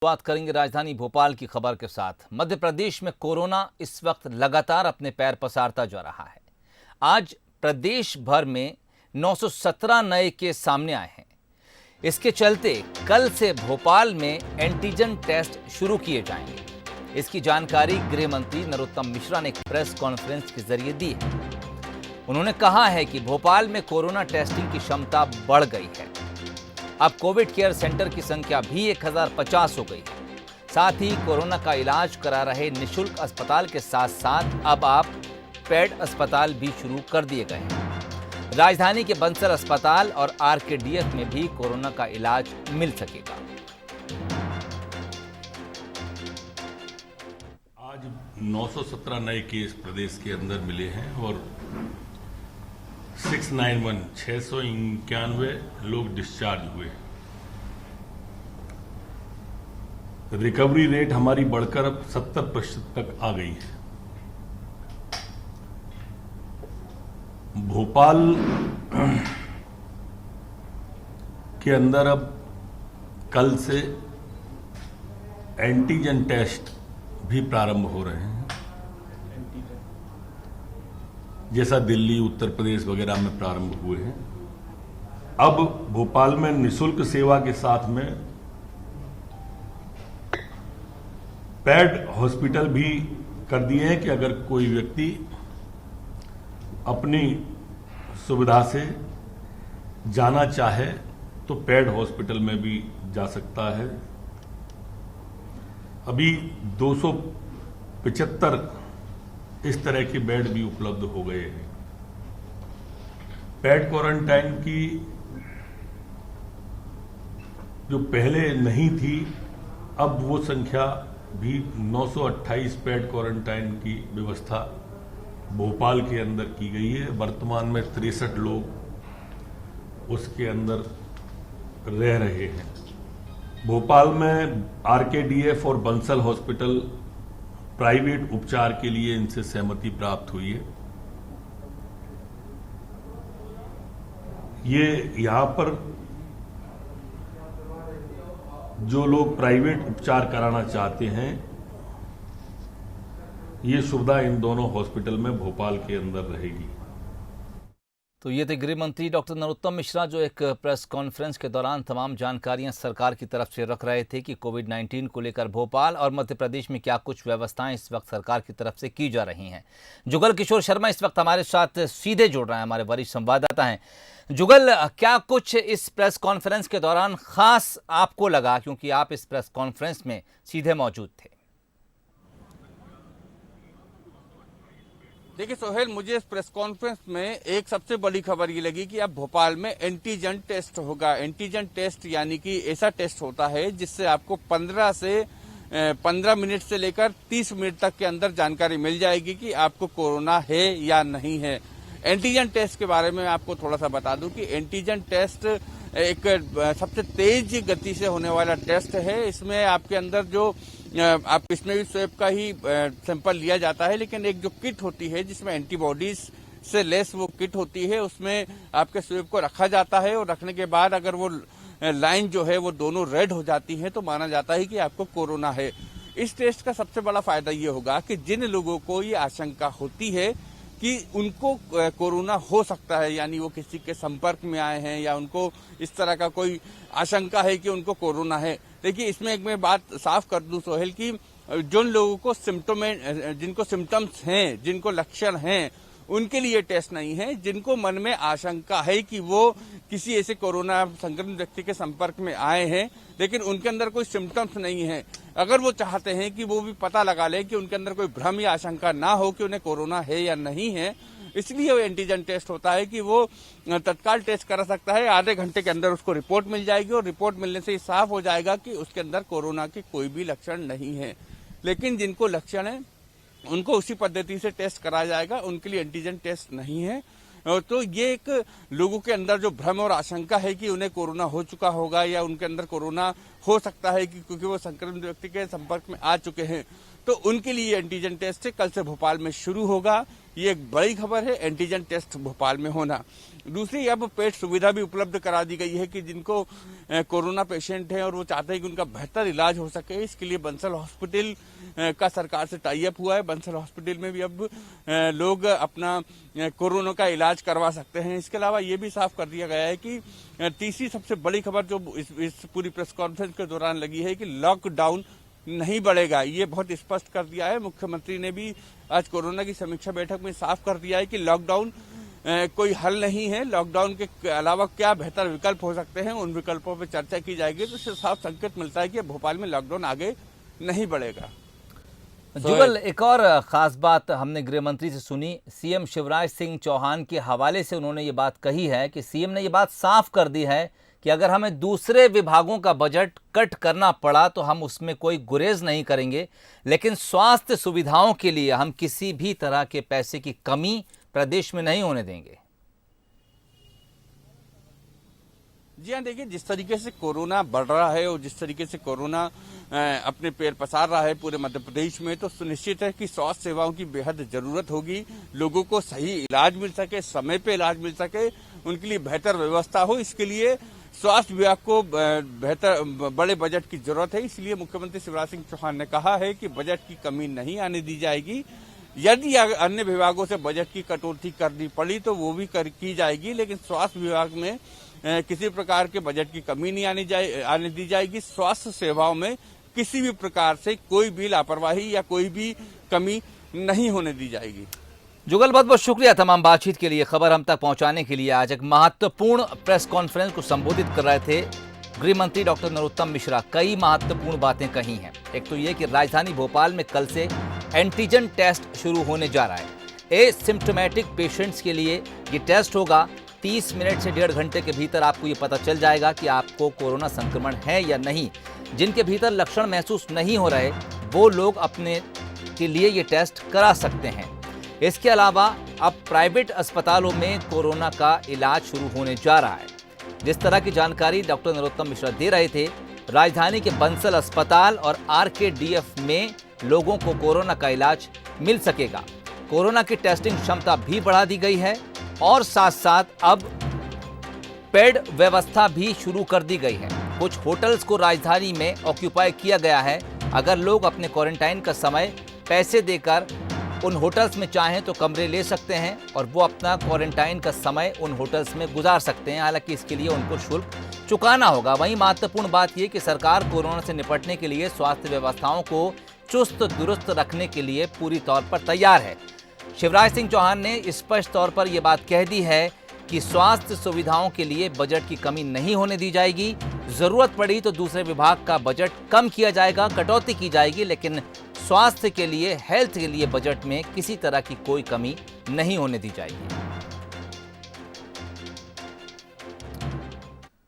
बात करेंगे राजधानी भोपाल की खबर के साथ। मध्य प्रदेश में कोरोना इस वक्त लगातार अपने पैर पसारता जा रहा है। आज प्रदेश भर में 917 नए केस सामने आए हैं। इसके चलते कल से भोपाल में एंटीजन टेस्ट शुरू किए जाएंगे। इसकी जानकारी गृह मंत्री नरोत्तम मिश्रा ने एक प्रेस कॉन्फ्रेंस के जरिए दी है। उन्होंने कहा है कि भोपाल में कोरोना टेस्टिंग की क्षमता बढ़ गई है। अब कोविड केयर सेंटर की संख्या भी 1050 हो गई है। साथ ही कोरोना का इलाज करा रहे निशुल्क अस्पताल के साथ साथ अब आप पेड अस्पताल भी शुरू कर दिए गए हैं। राजधानी के बंसल अस्पताल और आरकेडीएफ में भी कोरोना का इलाज मिल सकेगा। आज 917 नए केस प्रदेश के अंदर मिले हैं और 691 लोग डिस्चार्ज हुए। रिकवरी रेट हमारी बढ़कर अब 70% तक आ गई है। भोपाल के अंदर अब कल से एंटीजन टेस्ट भी प्रारंभ हो रहे हैं, जैसा दिल्ली, उत्तर प्रदेश वगैरह में प्रारंभ हुए हैं। अब भोपाल में निशुल्क सेवा के साथ में पेड हॉस्पिटल भी कर दिए हैं कि अगर कोई व्यक्ति अपनी सुविधा से जाना चाहे तो पेड हॉस्पिटल में भी जा सकता है। अभी 275 इस तरह के बेड भी उपलब्ध हो गए हैं। पेड क्वारंटाइन की जो पहले नहीं थी, अब वो संख्या भी 928 पेड क्वारंटाइन की व्यवस्था भोपाल के अंदर की गई है। वर्तमान में 63 लोग उसके अंदर रह रहे हैं। भोपाल में आरकेडीएफ और बंसल हॉस्पिटल प्राइवेट उपचार के लिए इनसे सहमति प्राप्त हुई है। ये यहां पर जो लोग प्राइवेट उपचार कराना चाहते हैं, ये सुविधा इन दोनों हॉस्पिटल में भोपाल के अंदर रहेगी। तो ये थे गृह मंत्री डॉक्टर नरोत्तम मिश्रा, जो एक प्रेस कॉन्फ्रेंस के दौरान तमाम जानकारियां सरकार की तरफ से रख रहे थे कि कोविड-19 को लेकर भोपाल और मध्य प्रदेश में क्या कुछ व्यवस्थाएं इस वक्त सरकार की तरफ से की जा रही हैं। जुगल किशोर शर्मा इस वक्त हमारे साथ सीधे जुड़ रहे हैं, हमारे वरिष्ठ संवाददाता हैं। जुगल, क्या कुछ इस प्रेस कॉन्फ्रेंस के दौरान खास आपको लगा, क्योंकि आप इस प्रेस कॉन्फ्रेंस में सीधे मौजूद थे? देखिए सोहेल, मुझे इस प्रेस कॉन्फ्रेंस में एक सबसे बड़ी खबर ये लगी कि अब भोपाल में एंटीजन टेस्ट होगा। एंटीजन टेस्ट यानी कि ऐसा टेस्ट होता है जिससे आपको 15 मिनट से लेकर 30 मिनट तक के अंदर जानकारी मिल जाएगी कि आपको कोरोना है या नहीं है। एंटीजन टेस्ट के बारे में आपको थोड़ा सा बता दूं कि एंटीजन टेस्ट एक सबसे तेज गति से होने वाला टेस्ट है। इसमें आपके अंदर जो आप इसमें भी स्वैब का ही सैंपल लिया जाता है, लेकिन एक जो किट होती है जिसमें एंटीबॉडीज से लेस वो किट होती है, उसमें आपके स्वैब को रखा जाता है और रखने के बाद अगर वो लाइन जो है वो दोनों रेड हो जाती है तो माना जाता है कि आपको कोरोना है। इस टेस्ट का सबसे बड़ा फायदा ये होगा कि जिन लोगों को ये आशंका होती है कि उनको कोरोना हो सकता है, यानी वो किसी के संपर्क में आए हैं या उनको इस तरह का कोई आशंका है कि उनको कोरोना है। देखिए, इसमें एक मैं बात साफ कर दूं सोहेल कि जिन लोगों को जिनको सिम्टम्स हैं, जिनको लक्षण हैं, उनके लिए टेस्ट नहीं है। जिनको मन में आशंका है कि वो किसी ऐसे कोरोना संक्रमित व्यक्ति के संपर्क में आए हैं लेकिन उनके अंदर कोई सिम्टम्स नहीं है, अगर वो चाहते हैं कि वो भी पता लगा ले कि उनके अंदर कोई भ्रम या आशंका ना हो कि उन्हें कोरोना है या नहीं है, इसलिए वो एंटीजन टेस्ट होता है कि वो तत्काल टेस्ट करा सकता है। आधे घंटे के अंदर उसको रिपोर्ट मिल जाएगी और रिपोर्ट मिलने से साफ हो जाएगा कि उसके अंदर कोरोना के कोई भी लक्षण नहीं है। लेकिन जिनको लक्षण है उनको उसी पद्धति से टेस्ट कराया जाएगा, उनके लिए एंटीजन टेस्ट नहीं है। तो ये एक लोगों के अंदर जो भ्रम और आशंका है कि उन्हें कोरोना हो चुका होगा या उनके अंदर कोरोना हो सकता है कि क्योंकि वो संक्रमित व्यक्ति के संपर्क में आ चुके हैं, तो उनके लिए एंटीजन टेस्ट कल से भोपाल में शुरू होगा। ये एक बड़ी खबर है, एंटीजन टेस्ट भोपाल में होना। दूसरी, अब पेड सुविधा भी उपलब्ध करा दी गई है कि जिनको कोरोना पेशेंट हैं और वो चाहते हैं कि उनका बेहतर इलाज हो सके, इसके लिए बंसल हॉस्पिटल का सरकार से टाई अप हुआ है। बंसल हॉस्पिटल में भी अब लोग अपना कोरोना का इलाज करवा सकते हैं। इसके अलावा ये भी साफ कर दिया गया है कि तीसरी सबसे बड़ी खबर जो इस पूरी प्रेस कॉन्फ्रेंस के दौरान लगी है कि लॉकडाउन नहीं बढ़ेगा। ये बहुत स्पष्ट कर दिया है। मुख्यमंत्री ने भी आज कोरोना की समीक्षा बैठक में साफ कर दिया है कि लॉकडाउन कोई हल नहीं है। लॉकडाउन के अलावा क्या बेहतर विकल्प हो सकते हैं, उन विकल्पों पर चर्चा की जाएगी। तो इससे साफ संकेत मिलता है कि भोपाल में लॉकडाउन आगे नहीं बढ़ेगा। जुगल, एक और खास बात हमने गृह मंत्री से सुनी। सीएम शिवराज सिंह चौहान के हवाले से उन्होंने ये बात कही है कि सीएम ने ये बात साफ कर दी है कि अगर हमें दूसरे विभागों का बजट कट करना पड़ा तो हम उसमें कोई गुरेज नहीं करेंगे, लेकिन स्वास्थ्य सुविधाओं के लिए हम किसी भी तरह के पैसे की कमी प्रदेश में नहीं होने देंगे। जी हाँ, देखिए, जिस तरीके से कोरोना बढ़ रहा है और जिस तरीके से कोरोना अपने पैर पसार रहा है पूरे मध्य प्रदेश में, तो सुनिश्चित है कि स्वास्थ्य सेवाओं की बेहद जरूरत होगी। लोगों को सही इलाज मिल सके, समय पे इलाज मिल सके, उनके लिए बेहतर व्यवस्था हो, इसके लिए स्वास्थ्य विभाग को बेहतर बड़े बजट की जरूरत है। इसलिए मुख्यमंत्री शिवराज सिंह चौहान ने कहा है कि बजट की कमी नहीं आने दी जाएगी। यदि अन्य विभागों से बजट की कटौती करनी पड़ी तो वो भी की जाएगी, लेकिन स्वास्थ्य विभाग में किसी प्रकार के बजट की कमी नहीं आने दी जाएगी। स्वास्थ्य सेवाओं में किसी भी प्रकार से कोई भी लापरवाही या कोई भी कमी नहीं होने दी जाएगी। जुगल, बहुत बहुत शुक्रिया तमाम बातचीत के लिए, खबर हम तक पहुंचाने के लिए। आज एक महत्वपूर्ण प्रेस कॉन्फ्रेंस को संबोधित कर रहे थे गृह मंत्री डॉक्टर नरोत्तम मिश्रा। कई महत्वपूर्ण बातें कही हैं। एक तो ये कि राजधानी भोपाल में कल से एंटीजन टेस्ट शुरू होने जा रहा है। एसिम्प्टोमेटिक पेशेंट्स के लिए ये टेस्ट होगा। 30 मिनट से 1.5 घंटे के भीतर आपको ये पता चल जाएगा कि आपको कोरोना संक्रमण है या नहीं। जिनके भीतर लक्षण महसूस नहीं हो रहे वो लोग अपने के लिए ये टेस्ट करा सकते हैं। इसके अलावा अब प्राइवेट अस्पतालों में कोरोना का इलाज शुरू होने जा रहा है। जिस तरह की जानकारी डॉक्टर नरोत्तम मिश्रा दे रहे थे, राजधानी के बंसल अस्पताल और RKDF में लोगों को कोरोना का इलाज मिल सकेगा। कोरोना की टेस्टिंग क्षमता भी बढ़ा दी गई है और साथ साथ अब बेड व्यवस्था भी शुरू कर दी गई है। कुछ होटल्स को राजधानी में ऑक्यूपाई किया गया है। अगर लोग अपने क्वारंटाइन का समय पैसे देकर उन होटल्स में चाहें तो कमरे ले सकते हैं और वो अपना क्वारंटाइन का समय उन होटल्स में गुजार सकते हैं। हालांकि इसके लिए उनको शुल्क चुकाना होगा। वहीं महत्वपूर्ण बात यह कि सरकार कोरोना से निपटने के लिए स्वास्थ्य व्यवस्थाओं को चुस्त दुरुस्त रखने के लिए पूरी तौर पर तैयार है। शिवराज सिंह चौहान ने स्पष्ट तौर पर यह बात कह दी है कि स्वास्थ्य सुविधाओं के लिए बजट की कमी नहीं होने दी जाएगी। जरूरत पड़ी तो दूसरे विभाग का बजट कम किया जाएगा, कटौती की जाएगी, लेकिन स्वास्थ्य के लिए, हेल्थ के लिए बजट में किसी तरह की कोई कमी नहीं होने दी जाएगी।